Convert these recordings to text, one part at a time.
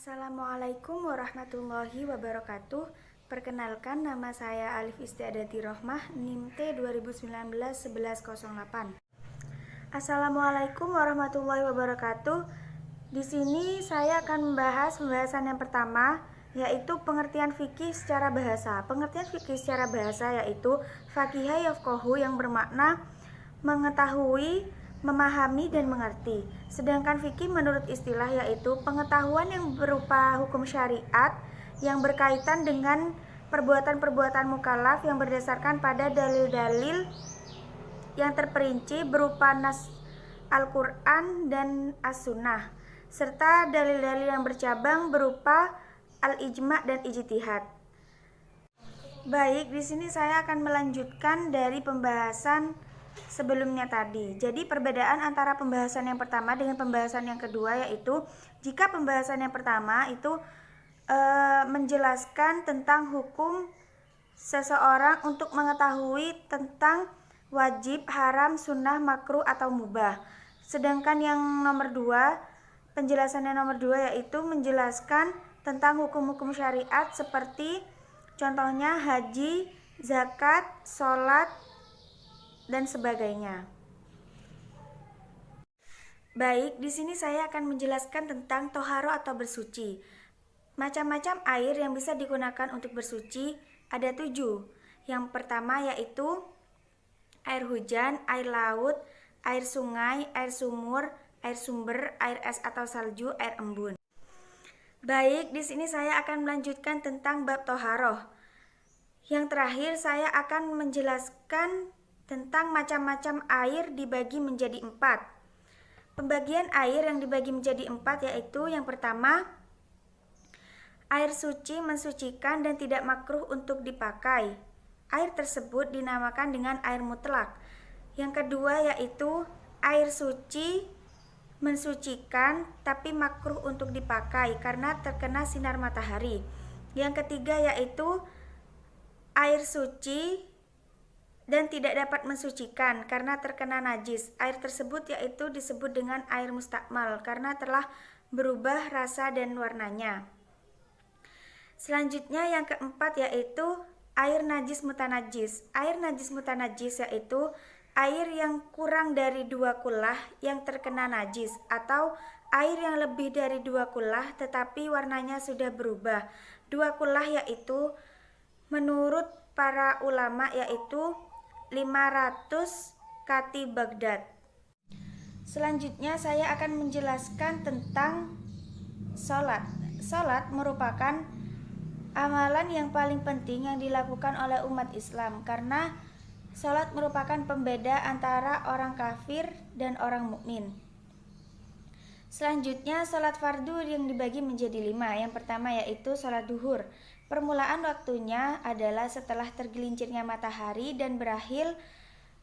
Assalamualaikum warahmatullahi wabarakatuh. Perkenalkan, nama saya Alif Istiadati Rohmah, NIM T 2019-1108. Assalamualaikum warahmatullahi wabarakatuh. Di sini saya akan membahas pembahasan yang pertama, yaitu pengertian fikih secara bahasa. Pengertian fikih secara bahasa yaitu faqiha yafqahu, yang bermakna mengetahui, memahami, dan mengerti. Sedangkan fikih menurut istilah yaitu pengetahuan yang berupa hukum syariat yang berkaitan dengan perbuatan-perbuatan mukallaf yang berdasarkan pada dalil-dalil yang terperinci berupa nas Al-Quran dan As-Sunnah, serta dalil-dalil yang bercabang berupa al-ijma' dan ijtihad. Baik, di sini saya akan melanjutkan dari pembahasan sebelumnya tadi. Jadi perbedaan antara pembahasan yang pertama dengan pembahasan yang kedua yaitu jika pembahasan yang pertama itu menjelaskan tentang hukum seseorang untuk mengetahui tentang wajib, haram, sunnah, makruh, atau mubah. Sedangkan yang nomor dua, penjelasannya nomor dua yaitu menjelaskan tentang hukum-hukum syariat seperti contohnya haji, zakat, sholat, dan sebagainya. Baik, di sini saya akan menjelaskan tentang toharo atau bersuci. Macam-macam air yang bisa digunakan untuk bersuci ada 7. Yang pertama yaitu air hujan, air laut, air sungai, air sumur, air sumber, air es atau salju, air embun. Baik, di sini saya akan melanjutkan tentang bab toharoh. Yang terakhir saya akan menjelaskan tentang macam-macam air dibagi menjadi 4. Pembagian air yang dibagi menjadi 4 yaitu yang pertama, air suci, mensucikan dan tidak makruh untuk dipakai. Air tersebut dinamakan dengan air mutlak. Yang kedua yaitu air suci, mensucikan tapi makruh untuk dipakai karena terkena sinar matahari. Yang ketiga yaitu air suci dan tidak dapat mensucikan karena terkena najis. Air tersebut yaitu disebut dengan air mustakmal karena telah berubah rasa dan warnanya. Selanjutnya yang keempat yaitu air najis mutanajis. Air najis mutanajis yaitu air yang kurang dari 2 kullah yang terkena najis, atau air yang lebih dari 2 kullah tetapi warnanya sudah berubah. 2 kullah yaitu menurut para ulama yaitu 500 kati Baghdad. Selanjutnya saya akan menjelaskan tentang sholat. Sholat merupakan amalan yang paling penting yang dilakukan oleh umat Islam karena sholat merupakan pembeda antara orang kafir dan orang mukmin. Selanjutnya sholat fardu yang dibagi menjadi 5. Yang pertama yaitu sholat duhur. Permulaan waktunya adalah setelah tergelincirnya matahari dan berakhir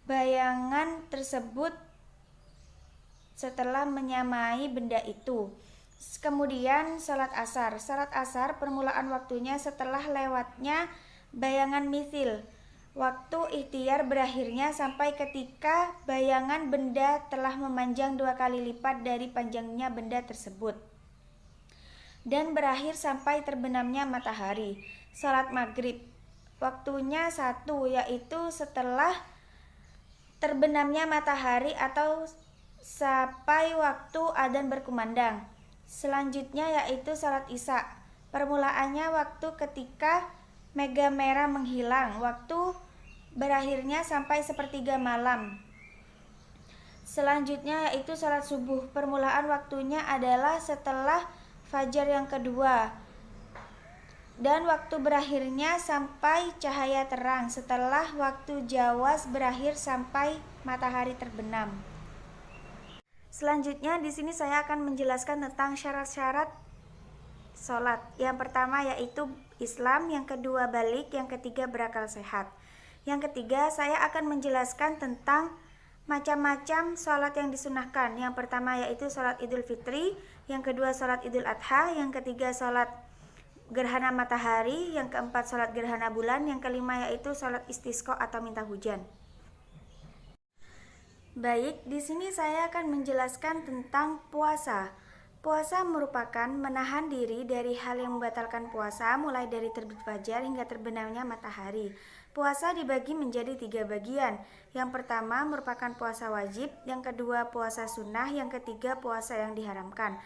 bayangan tersebut setelah menyamai benda itu. Kemudian sholat asar. Sholat asar permulaan waktunya setelah lewatnya bayangan misil. Waktu ikhtiar berakhirnya sampai ketika bayangan benda telah memanjang 2 kali lipat dari panjangnya benda tersebut dan berakhir sampai terbenamnya matahari. Salat maghrib waktunya 1, yaitu setelah terbenamnya matahari atau sampai waktu adzan berkumandang. Selanjutnya yaitu salat isya. Permulaannya waktu ketika mega merah menghilang, waktu berakhirnya sampai sepertiga malam. Selanjutnya yaitu salat subuh. Permulaan waktunya adalah setelah fajar yang kedua dan waktu berakhirnya sampai cahaya terang setelah waktu jawas berakhir sampai matahari terbenam. Selanjutnya di sini saya akan menjelaskan tentang syarat-syarat sholat. Yang pertama yaitu Islam, yang kedua balik, yang ketiga berakal sehat. Yang ketiga saya akan menjelaskan tentang macam-macam sholat yang disunahkan. Yang pertama yaitu sholat Idul Fitri, yang kedua sholat Idul Adha, yang ketiga sholat gerhana matahari, yang keempat sholat gerhana bulan, yang kelima yaitu sholat istisqa atau minta hujan. Baik, di sini saya akan menjelaskan tentang puasa. Puasa merupakan menahan diri dari hal yang membatalkan puasa, mulai dari terbit fajar hingga terbenamnya matahari. Puasa dibagi menjadi 3 bagian. Yang pertama merupakan puasa wajib, yang kedua puasa sunnah, yang ketiga puasa yang diharamkan.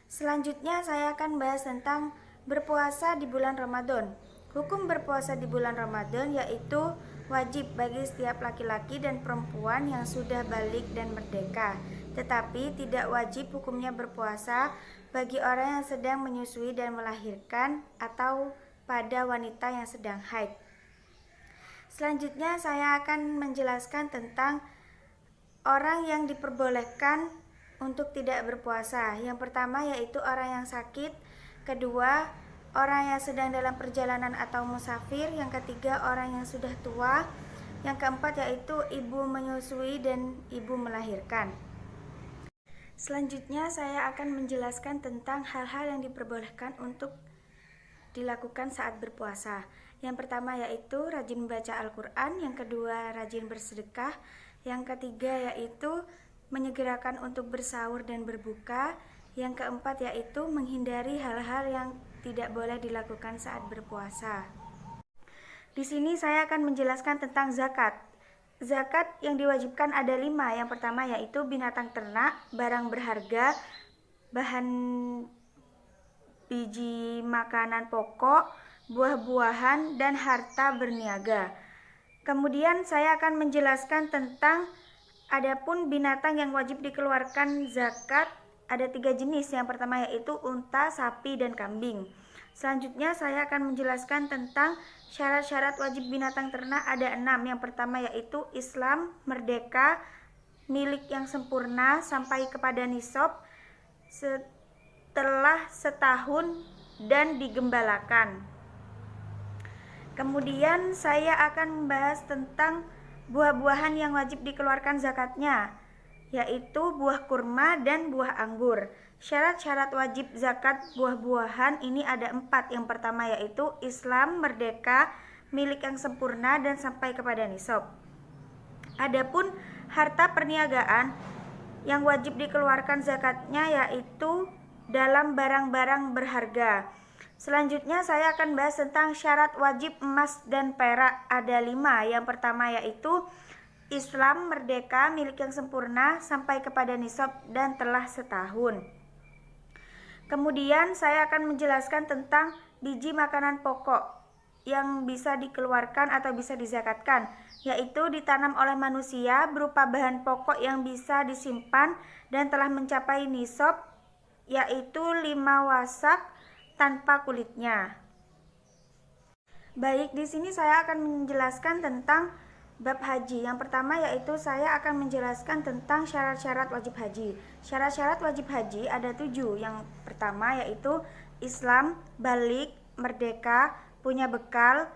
Selanjutnya saya akan bahas tentang berpuasa di bulan Ramadan. Hukum berpuasa di bulan Ramadan yaitu wajib bagi setiap laki-laki dan perempuan yang sudah balik dan merdeka. Tetapi tidak wajib hukumnya berpuasa bagi orang yang sedang menyusui dan melahirkan atau pada wanita yang sedang haid. Selanjutnya saya akan menjelaskan tentang orang yang diperbolehkan untuk tidak berpuasa. Yang pertama yaitu orang yang sakit, kedua orang yang sedang dalam perjalanan atau musafir, yang ketiga orang yang sudah tua, yang keempat yaitu ibu menyusui dan ibu melahirkan. Selanjutnya saya akan menjelaskan tentang hal-hal yang diperbolehkan untuk dilakukan saat berpuasa. Yang pertama yaitu rajin membaca Al-Quran, yang kedua rajin bersedekah, yang ketiga yaitu menyegerakan untuk bersahur dan berbuka, yang keempat yaitu menghindari hal-hal yang tidak boleh dilakukan saat berpuasa. Di sini saya akan menjelaskan tentang zakat. Zakat yang diwajibkan ada 5. Yang pertama yaitu binatang ternak, barang berharga, bahan biji makanan pokok, buah-buahan, dan harta berniaga. Kemudian saya akan menjelaskan tentang adapun binatang yang wajib dikeluarkan zakat ada 3 jenis. Yang pertama yaitu unta, sapi, dan kambing. Selanjutnya saya akan menjelaskan tentang syarat-syarat wajib binatang ternak ada 6. Yang pertama yaitu Islam, merdeka, milik yang sempurna sampai kepada nisab setelah setahun dan digembalakan. Kemudian saya akan membahas tentang buah-buahan yang wajib dikeluarkan zakatnya, yaitu buah kurma dan buah anggur. Syarat-syarat wajib zakat buah-buahan ini ada 4. Yang pertama yaitu Islam, merdeka, milik yang sempurna, dan sampai kepada nisab. Adapun harta perniagaan yang wajib dikeluarkan zakatnya yaitu dalam barang-barang berharga. Selanjutnya saya akan bahas tentang syarat wajib emas dan perak ada 5. Yang pertama yaitu Islam, merdeka, milik yang sempurna, sampai kepada nisab, dan telah setahun. Kemudian saya akan menjelaskan tentang biji makanan pokok yang bisa dikeluarkan atau bisa dizakatkan, yaitu ditanam oleh manusia berupa bahan pokok yang bisa disimpan dan telah mencapai nisab, yaitu 5 wasak tanpa kulitnya. Baik, di sini saya akan menjelaskan tentang bab haji. Yang pertama yaitu saya akan menjelaskan tentang syarat-syarat wajib haji. Syarat-syarat wajib haji ada 7. Yang pertama yaitu Islam, balik, merdeka, punya bekal,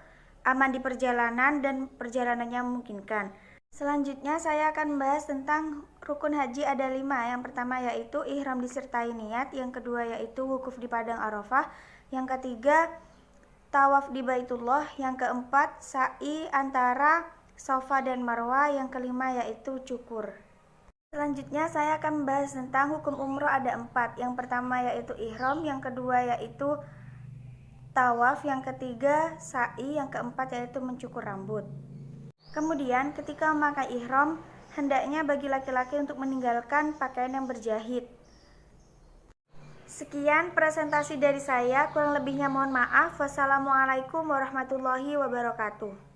aman di perjalanan, dan perjalanannya memungkinkan. Selanjutnya saya akan membahas tentang rukun haji ada 5. Yang pertama yaitu ihram disertai niat, yang kedua yaitu wukuf di padang Arafah, yang ketiga tawaf di Baitullah, yang keempat sa'i antara Safa dan Marwa, yang kelima yaitu cukur. Selanjutnya saya akan membahas tentang hukum umroh ada 4. Yang pertama yaitu ihram, yang kedua yaitu tawaf, yang ketiga sa'i, yang keempat yaitu mencukur rambut. Kemudian ketika memakai ihram, hendaknya bagi laki-laki untuk meninggalkan pakaian yang berjahit. Sekian presentasi dari saya, kurang lebihnya mohon maaf. Wassalamualaikum warahmatullahi wabarakatuh.